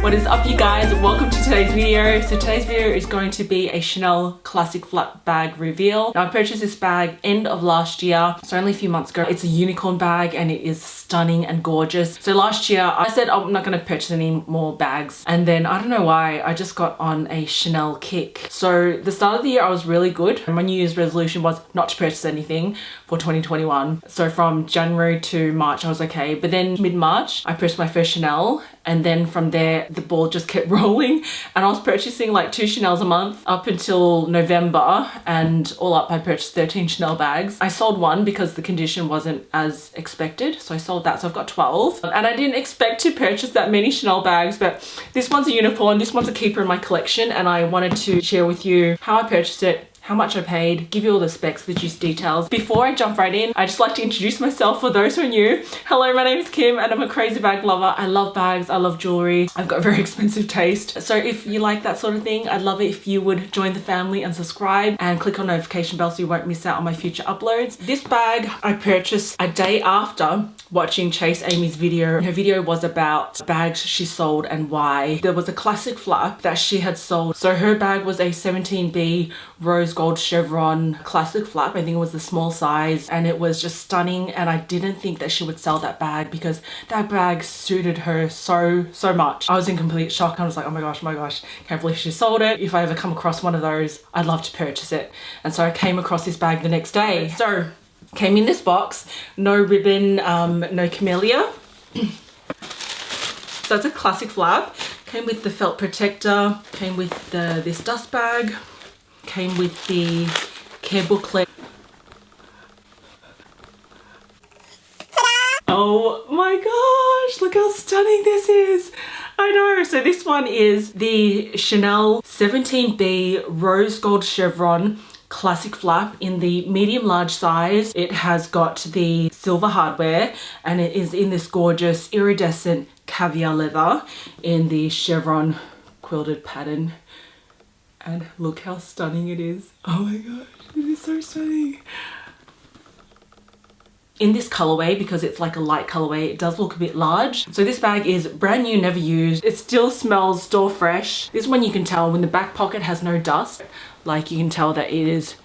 What is up, you guys? Welcome to today's video. So today's video is going to be a Chanel classic flap bag reveal. Now, I purchased this bag end of last year, so only a few months ago. It's a unicorn bag and it is stunning and gorgeous. So last year I said I'm not going to purchase any more bags, and then I don't know why I just got on a Chanel kick. So the start of the year I was really good. My New Year's resolution was not to purchase anything for 2021. So from January to March I was okay, but then mid-March I purchased my first Chanel, and then from there the ball just kept rolling, and I was purchasing like 2 Chanels a month up until November, and all up I purchased 13 Chanel bags. I sold one because the condition wasn't as expected, so I sold that, so I've got 12. And I didn't expect to purchase that many Chanel bags, but this one's a unicorn, this one's a keeper in my collection, and I wanted to share with you how I purchased it, how much I paid, give you all the specs, the juice details. Before I jump right in, I just like to introduce myself for those who are new. Hello, my name is Kim and I'm a crazy bag lover. I love bags, I love jewelry. I've got a very expensive taste. So if you like that sort of thing, I'd love it if you would join the family and subscribe and click on notification bell so you won't miss out on my future uploads. This bag I purchased a day after watching Chase Amie's video. Her video was about bags she sold and why. There was a classic flap that she had sold. So her bag was a 17B rose gold chevron classic flap. I think it was the small size, and it was just stunning, and I didn't think that she would sell that bag because that bag suited her so much. I was in complete shock. I was like, oh my gosh, can't believe she sold it. If I ever come across one of those, I'd love to purchase it. And so I came across this bag the next day. So came in this box, no ribbon, no camellia. So it's a classic flap. Came with the felt protector, came with this dust bag, came with the care booklet. Oh my gosh, look how stunning this is. I know. So this one is the Chanel 17B rose gold chevron classic flap in the medium large size. It has got the silver hardware and it is in this gorgeous iridescent caviar leather in the chevron quilted pattern. And look how stunning it is. Oh my gosh, it is so stunning. In this colorway, because it's like a light colorway, it does look a bit large. So this bag is brand new, never used. It still smells store fresh. This one you can tell when the back pocket has no dust, like you can tell that it is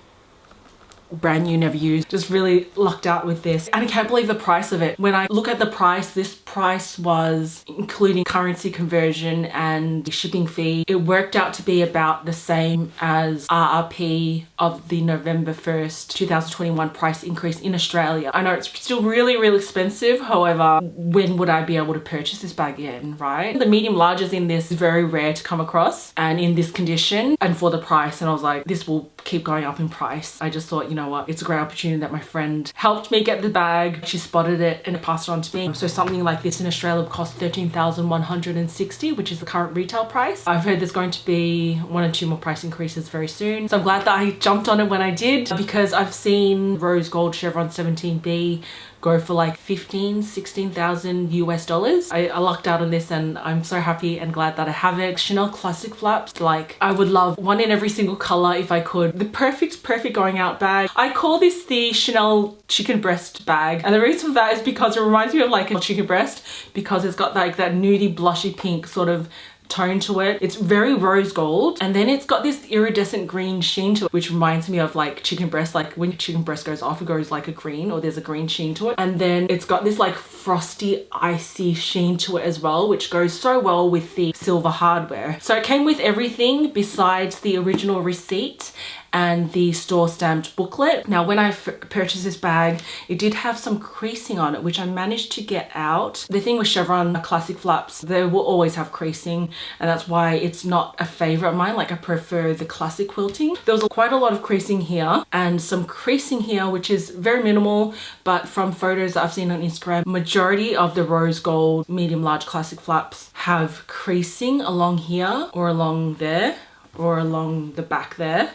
brand new, never used. Just really lucked out with this, and I can't believe the price of it. When I look at the price, this price was including currency conversion and shipping fee. It worked out to be about the same as RRP of the November 1st 2021 price increase in Australia. I know it's still really expensive, however, when would I be able to purchase this bag again, right? The medium larges in this is very rare to come across, and in this condition and for the price, and I was like, this will keep going up in price. I just thought, you know what, it's a great opportunity that my friend helped me get the bag. She spotted it and passed it on to me. So something like this in Australia would cost $13,160, which is the current retail price. I've heard there's going to be 1 or 2 more price increases very soon. So I'm glad that I jumped on it when I did, because I've seen rose gold chevron 17B go for like 16,000 US dollars. I lucked out on this, and I'm so happy and glad that I have it. Chanel classic flaps, like I would love one in every single color if I could. The perfect going out bag. I call this the Chanel chicken breast bag, and the reason for that is because it reminds me of like a chicken breast, because it's got like that nudie blushy pink sort of tone to it. It's very rose gold, and then it's got this iridescent green sheen to it, which reminds me of like chicken breast. Like when chicken breast goes off, it goes like a green, or there's a green sheen to it. And then it's got this like frosty icy sheen to it as well, which goes so well with the silver hardware. So it came with everything besides the original receipt and the store stamped booklet. Now when I purchased this bag, it did have some creasing on it, which I managed to get out. The thing with Chevron classic flaps, they will always have creasing, and that's why it's not a favorite of mine. Like I prefer the classic quilting. There was quite a lot of creasing here and some creasing here, which is very minimal, but from photos that I've seen on Instagram, majority of the rose gold medium large classic flaps have creasing along here or along there or along the back there.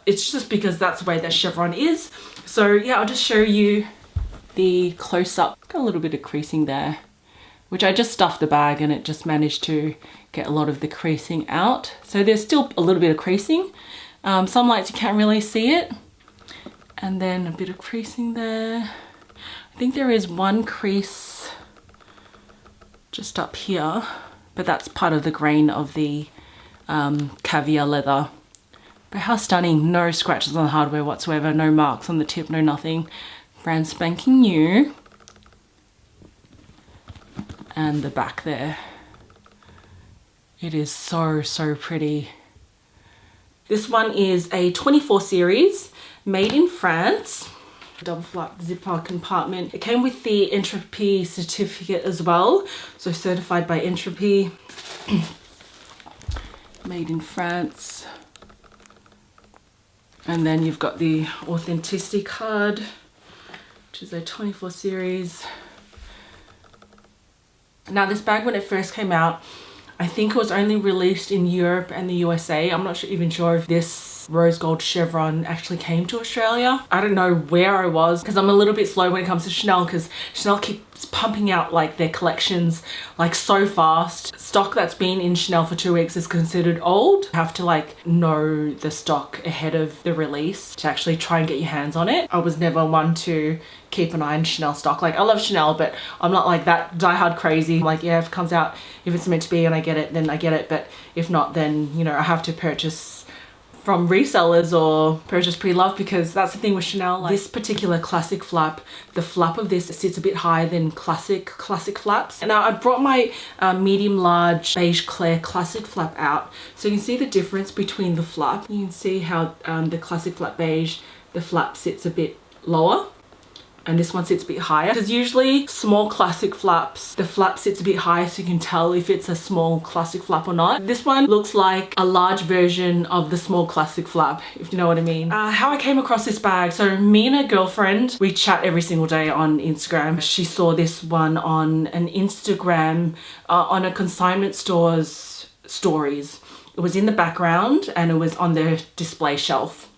It's just because that's the way that Chevron is. So yeah, I'll just show you the close-up. Got a little bit of creasing there, which I just stuffed the bag and it just managed to get a lot of the creasing out. So there's still a little bit of creasing. Some lights you can't really see it. And then a bit of creasing there. I think there is one crease just up here, but that's part of the grain of the caviar leather. But how stunning. No scratches on the hardware whatsoever, no marks on the tip, no nothing. Brand spanking new. And the back there. It is so, so pretty. This one is a 24 series, made in France. Double flap zipper compartment. It came with the Entropy certificate as well. So certified by Entropy. Made in France. And then you've got the authenticity card, which is a 24 series. Now this bag, when it first came out, I think it was only released in Europe and the USA. I'm not even sure if this rose gold chevron actually came to Australia. I don't know where I was, because I'm a little bit slow when it comes to Chanel, because Chanel keeps pumping out like their collections like so fast. Stock that's been in Chanel for 2 weeks is considered old. You have to like know the stock ahead of the release to actually try and get your hands on it. I was never one to keep an eye on Chanel stock. Like, I love Chanel, but I'm not like that diehard crazy. Like, yeah, if it comes out, if it's meant to be and I get it, then I get it. But if not, then, you know, I have to purchase from resellers or purchase pre-loved, because that's the thing with Chanel. Like, this particular classic flap, the flap of this sits a bit higher than classic flaps. And now I brought my medium large beige Claire classic flap out, so you can see the difference between the flap. You can see how the classic flap beige, the flap sits a bit lower, and this one sits a bit higher, because usually small classic flaps, the flap sits a bit higher, so you can tell if it's a small classic flap or not. This one looks like a large version of the small classic flap, if you know what I mean. How I came across this bag, so me and a girlfriend, we chat every single day on Instagram. She saw this one on an Instagram, on a consignment store's stories. It was in the background and it was on their display shelf,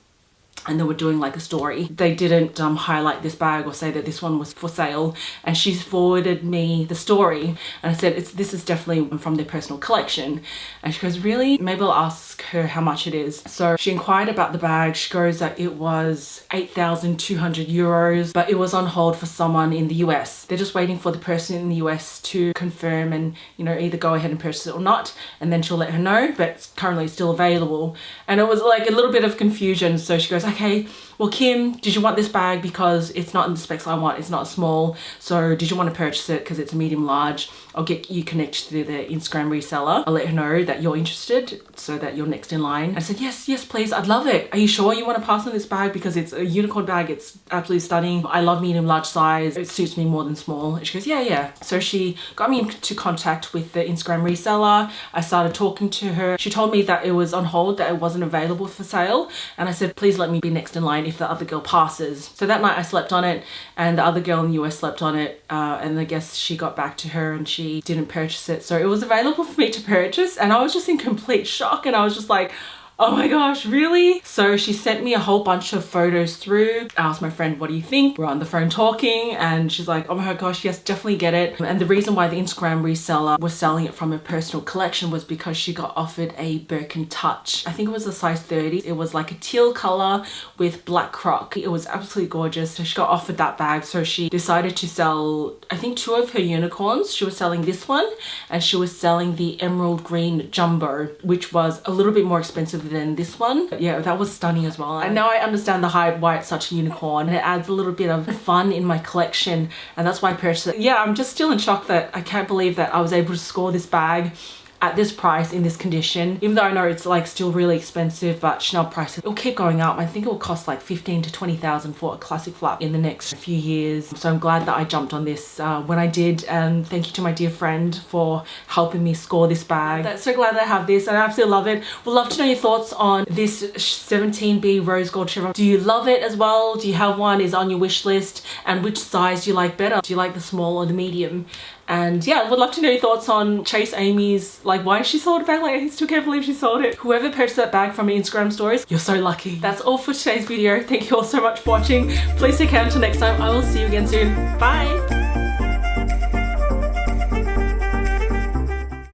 and they were doing like a story. They didn't highlight this bag or say that this one was for sale, and she forwarded me the story, and I said, this is definitely from their personal collection. And she goes, really? Maybe I'll ask her how much it is. So she inquired about the bag. She goes that it was 8,200 euros, but it was on hold for someone in the US. They're just waiting for the person in the US to confirm and, you know, either go ahead and purchase it or not, and then she'll let her know, but it's currently still available. And it was like a little bit of confusion. So she goes, okay, well, Kim, did you want this bag? Because it's not in the specs I want, it's not small. So did you want to purchase it because it's a medium large? I'll get you connected to the Instagram reseller. I'll let her know that you're interested so that you're next in line. I said, yes, please, I'd love it. Are you sure you want to pass on this bag? Because it's a unicorn bag, it's absolutely stunning. I love medium large size. It suits me more than small. And she goes, yeah. So she got me into contact with the Instagram reseller. I started talking to her. She told me that it was on hold, that it wasn't available for sale. And I said, please let me be next in line if the other girl passes. So that night I slept on it, and the other girl in the US slept on it. And I guess she got back to her and she didn't purchase it. So it was available for me to purchase, and I was just in complete shock, and I was just like, oh my gosh, really? So she sent me a whole bunch of photos through. I asked my friend, what do you think? We're on the phone talking, and she's like, oh my gosh, yes, definitely get it. And the reason why the Instagram reseller was selling it from her personal collection was because she got offered a Birkin Touch. I think it was a size 30. It was like a teal color with black croc. It was absolutely gorgeous. So she got offered that bag. So she decided to sell, I think, 2 of her unicorns. She was selling this one, and she was selling the emerald green jumbo, which was a little bit more expensive than this one. But yeah, that was stunning as well. And now I understand the hype, why it's such a unicorn. It adds a little bit of fun in my collection, and that's why I purchased it. Yeah, I'm just still in shock that I can't believe that I was able to score this bag at this price in this condition, even though I know it's like still really expensive, but Chanel prices, it'll keep going up. I think it will cost like 15 to 20,000 for a classic flap in the next few years. So I'm glad that I jumped on this when I did, and thank you to my dear friend for helping me score this bag. I'm so glad that I have this, and I absolutely love it. Would love to know your thoughts on this 17B rose gold chevron. Do you love it as well? Do you have one? Is it on your wish list? And which size do you like better? Do you like the small or the medium? And yeah, I would love to know your thoughts on Chase Amie's, like, why she sold a bag. Like, I still can't believe she sold it. Whoever purchased that bag from my Instagram stories, you're so lucky. That's all for today's video. Thank you all so much for watching. Please take care until next time. I will see you again soon. Bye.